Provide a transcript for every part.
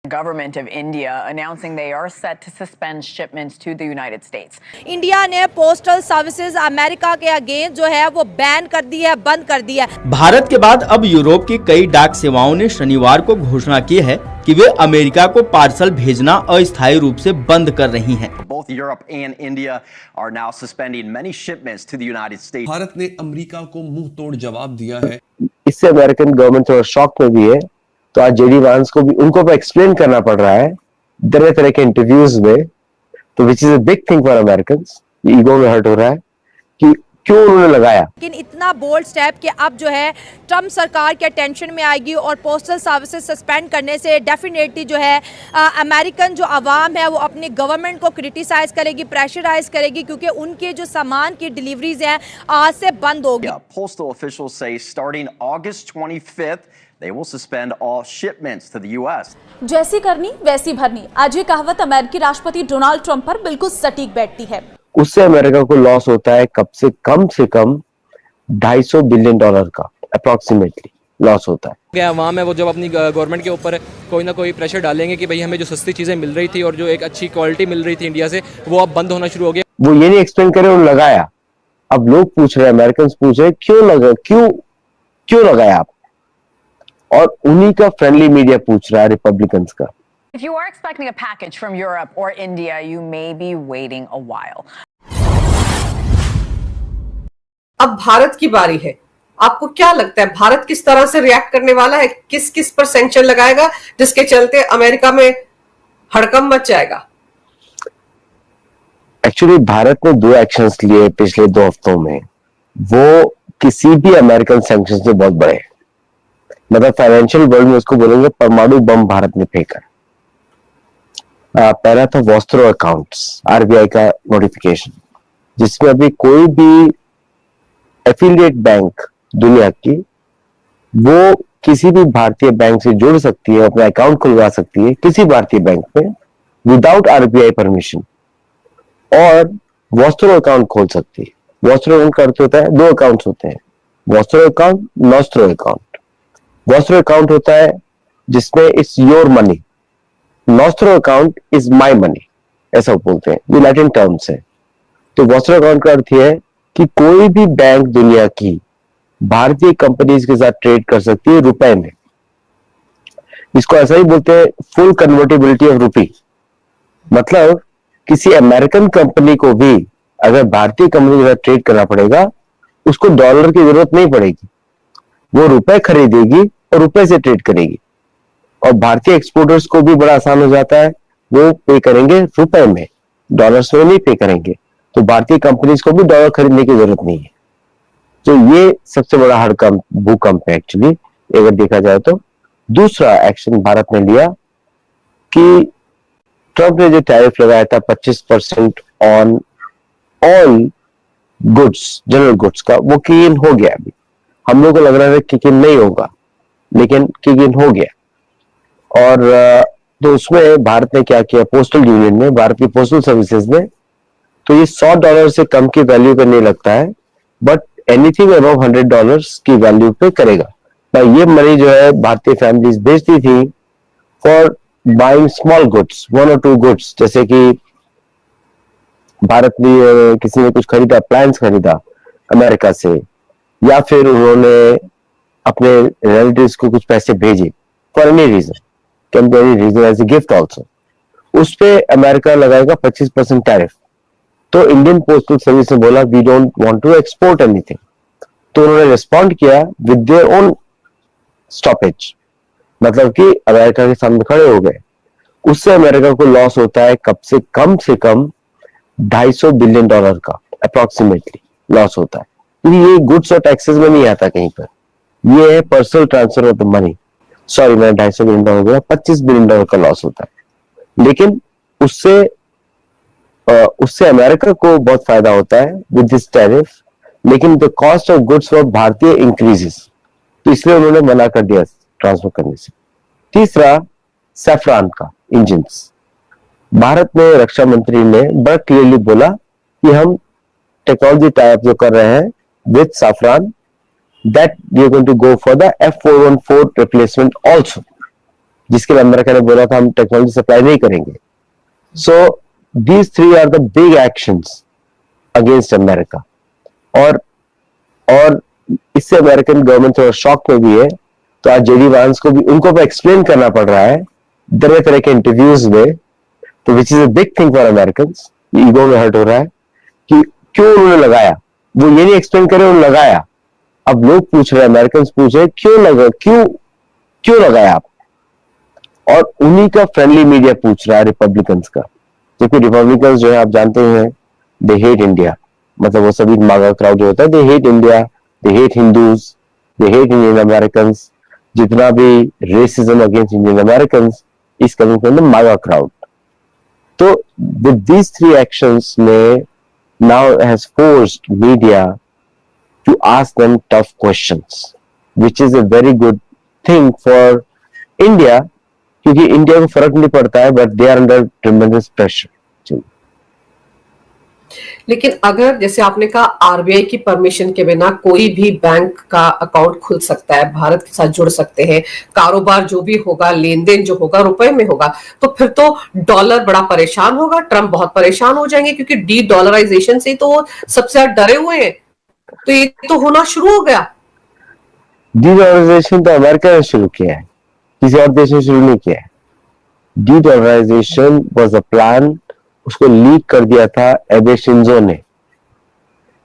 Government of India announcing they are set to suspend shipments to the United States. India ने postal services America के against जो है वो ban कर दी है, बंद कर दी है। भारत के बाद अब यूरोप की कई डाक सेवाओं ने शनिवार को घोषणा की है कि वे अमेरिका को पार्सल भेजना अस्थायी रूप से बंद कर रही हैं। Both Europe and India are now suspending many shipments to the United States. Bharat ने अमेरिका को मुंह तोड़ जवाब दिया है। इससे अमेरिकन गवर्नमेंट थोड़ा शॉक में भी है, तो आज जेडी वांस को भी उनको भी एक्सप्लेन करना पड़ रहा है तरह तरह के इंटरव्यूज में, तो which is a big thing for Americans. Ego में हर्ट हो रहा है कि क्यों उन्होंने लगाया। लेकिन इतना बोल्ड स्टेप कि अब जो है ट्रम्प सरकार के अटेंशन में आएगी और पोस्टल सर्विसेज सस्पेंड करने से डेफिनेटली जो है अमेरिकन जो आवाम है वो अपनी गवर्नमेंट को क्रिटिसाइज करेगी, प्रेशराइज करेगी, क्योंकि उनके जो सामान की डिलीवरीज हैं आज से बंद होगी। Postal officials say starting August 25th they will suspend all shipments to the US. जैसी करनी वैसी भरनी, आज ये कहावत अमेरिकी राष्ट्रपति डोनाल्ड ट्रंप पर बिल्कुल सटीक बैठती है। उससे अमेरिका को लॉस होता है कम से कम $250 बिलियन का अप्रोक्सीमेटली लॉस होता है। क्या अवाम है वो जब अपनी गवर्नमेंट के ऊपर कोई ना कोई प्रेशर डालेंगे कि भाई हमें जो सस्ती चीजें मिल रही थी और जो एक अच्छी क्वालिटी मिल रही थी इंडिया से, वो अब बंद होना शुरू हो गया। वो ये नहीं एक्सप्लेन करे उन्होंने लगाया। अब लोग पूछ रहे हैं, अमेरिकन पूछ रहे क्यों लगाया आप, और उन्हीं का फ्रेंडली मीडिया पूछ रहा है रिपब्लिकन्स का। If you are expecting a package from Europe or India, you may be waiting a while. अब भारत की बारी है। आपको क्या लगता है भारत किस तरह से रिएक्ट करने वाला है? किस किस पर सैंक्शन लगाएगा जिसके चलते अमेरिका में हड़कंप मच जाएगा? एक्चुअली भारत ने 2 एक्शंस लिए पिछले 2 हफ्तों में, वो किसी भी अमेरिकन सैंक्शन से बहुत बड़े, मतलब फाइनेंशियल वर्ल्ड में उसको बोलेंगे परमाणु बम भारत ने फेंका। पहला था वॉस्त्रो अकाउंट्स, आरबीआई का नोटिफिकेशन, जिसमें अभी कोई भी एफिलिएट बैंक दुनिया की वो किसी भी भारतीय बैंक से जुड़ सकती है, अपना अकाउंट खुलवा सकती है किसी भारतीय बैंक में विदाउट आरबीआई परमिशन, और वॉस्त्रो अकाउंट खोल सकती है। वॉस्त्रो अकाउंट का अर्थ होता है 2 अकाउंट्स होते हैं, vostro account, nostro account. Vostro account होता है जिसमें it's your money, nostro account is my money, ऐसा बोलते हैं, ये लैटिन टर्म्स है। तो वॉस्त्रो अकाउंट का अर्थ है कि कोई भी बैंक दुनिया की भारतीय कंपनीज के साथ ट्रेड कर सकती है रुपए में। इसको ऐसा ही बोलते हैं फुल कन्वर्टिबिलिटी ऑफ रुपी, मतलब किसी अमेरिकन कंपनी को भी अगर भारतीय कंपनी के साथ ट्रेड करना पड़ेगा, उसको डॉलर की जरूरत नहीं पड़ेगी, वो रुपए खरीदेगी और रुपए से ट्रेड करेगी। और भारतीय एक्सपोर्टर्स को भी बड़ा आसान हो जाता है, वो पे करेंगे रुपए में, डॉलर्स में नहीं पे करेंगे, तो भारतीय कंपनीज को भी डॉलर खरीदने की जरूरत नहीं है। तो ये सबसे बड़ा हड़कंप, भूकंप है एक्चुअली अगर देखा जाए तो। दूसरा एक्शन भारत ने लिया कि ट्रंप ने जो टैरिफ लगाया था 25% on all goods, general goods का, वो किक इन हो गया। अभी हम लोग को लग रहा है किक इन नहीं होगा, लेकिन किक इन हो गया। और तो उसमें भारत ने क्या किया, पोस्टल यूनियन ने, भारत की पोस्टल सर्विसेज ने, तो ये $100 से कम की वैल्यू पे नहीं लगता है, बट एनीथिंग अबव $100 की वैल्यू पे करेगा। ये मनी जो है भारतीय फैमिलीज भेजती थी for buying small goods, 1 or 2 goods, जैसे कि भारत में किसी ने कुछ खरीदा, अप्लायंस खरीदा अमेरिका से, या फिर उन्होंने अपने रिलेटिव्स को कुछ पैसे भेजे for any reason, can be any reason, as a gift also, उस पे अमेरिका लगाएगा 25% टैरिफ। तो इंडियन पोस्टल सर्विस ने बोला we don't want to export anything, तो उन्होंने रिस्पॉन्ड किया विद देयर ओन स्टॉपेज, मतलब कि अमेरिका के सामने खड़े हो गए। उससे अमेरिका को लॉस होता है कम से कम $250 बिलियन का अप्रोक्सीमेटली लॉस होता है, क्योंकि ये गुड्स और टैक्सेस में नहीं आता कहीं पर, ये है personal transfer of the money. Sorry, मैंने $250 बिलियन बोला, $25 बिलियन का लॉस होता है। लेकिन उससे अमेरिका को बहुत फायदा होता है विद दिस टैरिफ, लेकिन the cost of goods for भारतीय इंक्रीजेस, तो इसलिए उन्होंने मना कर दिया ट्रांसफर करने से। तीसरा, सैफरान का इंजिन्स, भारत में रक्षा मंत्री ने बड़ा क्लियरली बोला कि हम टेक्नोलॉजी टाइप जो कर रहे हैं with Safran, that we are going to go for the F414 replacement also. जिसके लिए अमेरिका ने बोला था हम टेक्नोलॉजी सप्लाई नहीं करेंगे. So these 3 are the big actions against America. और इससे अमेरिकन गवर्नमेंट थोड़ा शॉक में भी है. तो आज जेडी वांस को भी उनको भी एक्सप्लेन करना पड़ रहा है तरह तरह के इंटरव्यूज में. तो which is a big thing for American. Ego में हर्ट हो रहा है कि क्यों उन्होंने लगाया. वो ये नहीं एक्सप्लेन करे उन्होंने लगाया. अब लोग पूछ रहे हैं, अमेरिकन पूछ रहे क्यों लगाया आप. और उन्हीं का फ्रेंडली मीडिया पूछ रहा है रिपब्लिकन्स का. क्योंकि रिपब्लिकन्स जो है आप जानते हैं दे हेट इंडिया. मतलब वो सभी मागा क्राउड जो होता है they hate India, they hate Hindus, they hate Indian American. जितना भी racism against Indian American is coming from the MAGA crowd. तो विद दीज 3 एक्शंस में now has forced media to ask them tough questions, which is a very good thing for India. क्योंकि India को फर्क नहीं पड़ता है but they are under tremendous pressure. लेकिन अगर जैसे आपने कहा आरबीआई की परमिशन के बिना कोई भी बैंक का अकाउंट खुल सकता है, भारत के साथ जुड़ सकते हैं, कारोबार जो भी होगा, लेन देन जो होगा रुपए में होगा, तो फिर तो डॉलर बड़ा परेशान होगा, ट्रम्प बहुत परेशान हो जाएंगे क्योंकि डी डॉलराइजेशन से तो वो सबसे ज्यादा डरे हुए हैं. तो ये तो होना शुरू हो गया. डी डॉलराइजेशन तो अमेरिका ने शुरू किया है, किसी और देश ने शुरू नहीं किया है. Dedollarization was a plan. उसको लीक कर दिया था एबे शिंजो ने.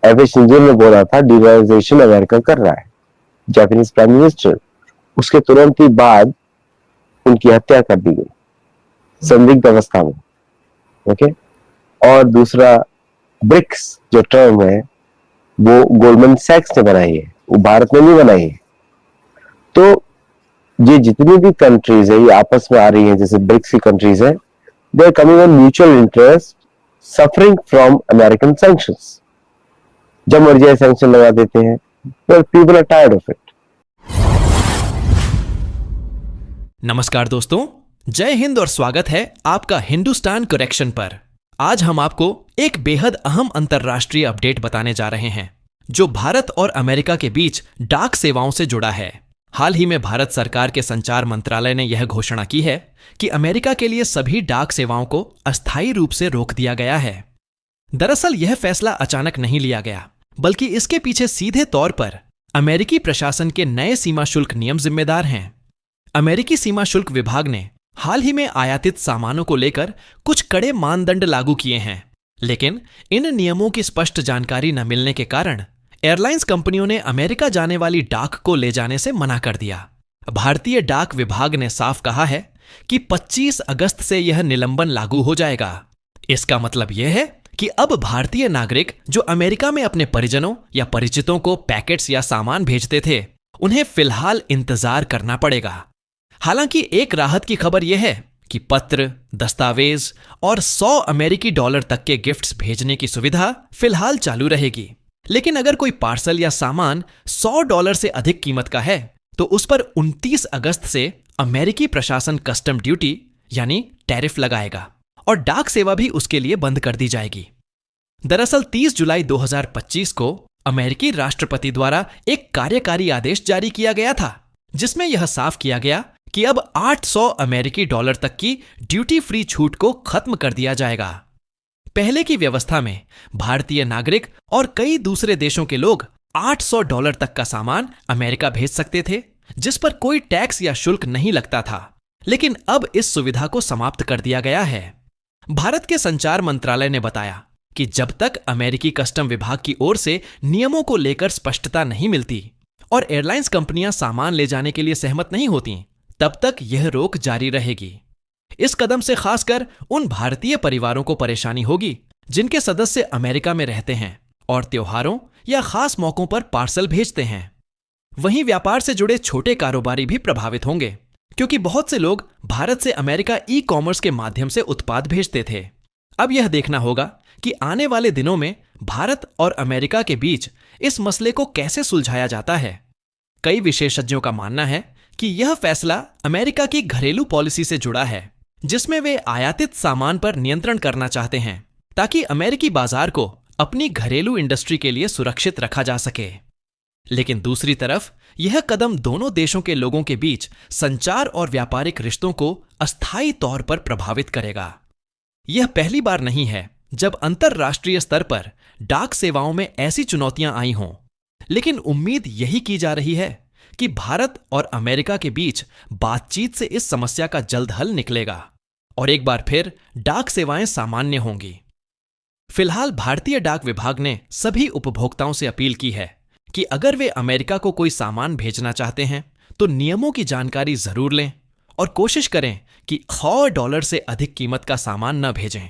एबे शिंजो ने बोला था डॉलराइजेशन अमेरिका कर रहा है, जापानीज प्राइम मिनिस्टर. उसके तुरंत ही बाद उनकी हत्या कर दी गई संदिग्ध अवस्था में. ओके. और दूसरा ब्रिक्स जो टर्म है वो गोल्डमैन सैक्स ने बनाई है, वो भारत ने नहीं बनाई है. तो ये जितनी भी कंट्रीज है ये आपस में आ रही है, जैसे ब्रिक्स की कंट्रीज है, they are coming on mutual interest, suffering from American sanctions. जब मर्जी सैंक्शन लगा देते हैं, but people are tired of it. नमस्कार दोस्तों, जय हिंद और स्वागत है आपका हिंदुस्तान करेक्शन पर. आज हम आपको एक बेहद अहम अंतर्राष्ट्रीय अपडेट बताने जा रहे हैं जो भारत और अमेरिका के बीच डाक सेवाओं से जुड़ा है. हाल ही में भारत सरकार के संचार मंत्रालय ने यह घोषणा की है कि अमेरिका के लिए सभी डाक सेवाओं को अस्थायी रूप से रोक दिया गया है. दरअसल यह फैसला अचानक नहीं लिया गया, बल्कि इसके पीछे सीधे तौर पर अमेरिकी प्रशासन के नए सीमा शुल्क नियम जिम्मेदार हैं. अमेरिकी सीमा शुल्क विभाग ने हाल ही में आयातित सामानों को लेकर कुछ कड़े मानदंड लागू किए हैं, लेकिन इन नियमों की स्पष्ट जानकारी न मिलने के कारण एयरलाइंस कंपनियों ने अमेरिका जाने वाली डाक को ले जाने से मना कर दिया. भारतीय डाक विभाग ने साफ कहा है कि 25 अगस्त से यह निलंबन लागू हो जाएगा. इसका मतलब यह है कि अब भारतीय नागरिक जो अमेरिका में अपने परिजनों या परिचितों को पैकेट्स या सामान भेजते थे, उन्हें फिलहाल इंतजार करना पड़ेगा. हालांकि एक राहत की खबर यह है कि पत्र, दस्तावेज और $100 तक के गिफ्ट्स भेजने की सुविधा फिलहाल चालू रहेगी. लेकिन अगर कोई पार्सल या सामान $100 से अधिक कीमत का है तो उस पर 29 अगस्त से अमेरिकी प्रशासन कस्टम ड्यूटी यानी टैरिफ लगाएगा और डाक सेवा भी उसके लिए बंद कर दी जाएगी. दरअसल 30 जुलाई 2025 को अमेरिकी राष्ट्रपति द्वारा एक कार्यकारी आदेश जारी किया गया था, जिसमें यह साफ किया गया कि अब $800 तक की ड्यूटी फ्री छूट को खत्म कर दिया जाएगा. पहले की व्यवस्था में भारतीय नागरिक और कई दूसरे देशों के लोग $800 तक का सामान अमेरिका भेज सकते थे, जिस पर कोई टैक्स या शुल्क नहीं लगता था. लेकिन अब इस सुविधा को समाप्त कर दिया गया है. भारत के संचार मंत्रालय ने बताया कि जब तक अमेरिकी कस्टम विभाग की ओर से नियमों को लेकर स्पष्टता नहीं मिलती और एयरलाइंस कंपनियां सामान ले जाने के लिए सहमत नहीं होती, तब तक यह रोक जारी रहेगी. इस कदम से खासकर उन भारतीय परिवारों को परेशानी होगी जिनके सदस्य अमेरिका में रहते हैं और त्योहारों या खास मौकों पर पार्सल भेजते हैं. वहीं व्यापार से जुड़े छोटे कारोबारी भी प्रभावित होंगे, क्योंकि बहुत से लोग भारत से अमेरिका ई-कॉमर्स के माध्यम से उत्पाद भेजते थे. अब यह देखना होगा कि आने वाले दिनों में भारत और अमेरिका के बीच इस मसले को कैसे सुलझाया जाता है. कई विशेषज्ञों का मानना है कि यह फैसला अमेरिका की घरेलू पॉलिसी से जुड़ा है, जिसमें वे आयातित सामान पर नियंत्रण करना चाहते हैं ताकि अमेरिकी बाजार को अपनी घरेलू इंडस्ट्री के लिए सुरक्षित रखा जा सके. लेकिन दूसरी तरफ यह कदम दोनों देशों के लोगों के बीच संचार और व्यापारिक रिश्तों को अस्थायी तौर पर प्रभावित करेगा। यह पहली बार नहीं है जब अंतरराष्ट्रीय स्तर पर डाक सेवाओं में ऐसी चुनौतियां आई हों, लेकिन उम्मीद यही की जा रही है कि भारत और अमेरिका के बीच बातचीत से इस समस्या का जल्द हल निकलेगा और एक बार फिर डाक सेवाएं सामान्य होंगी। फिलहाल भारतीय डाक विभाग ने सभी उपभोक्ताओं से अपील की है कि अगर वे अमेरिका को कोई सामान भेजना चाहते हैं तो नियमों की जानकारी जरूर लें और कोशिश करें कि $100 से अधिक कीमत का सामान न भेजें।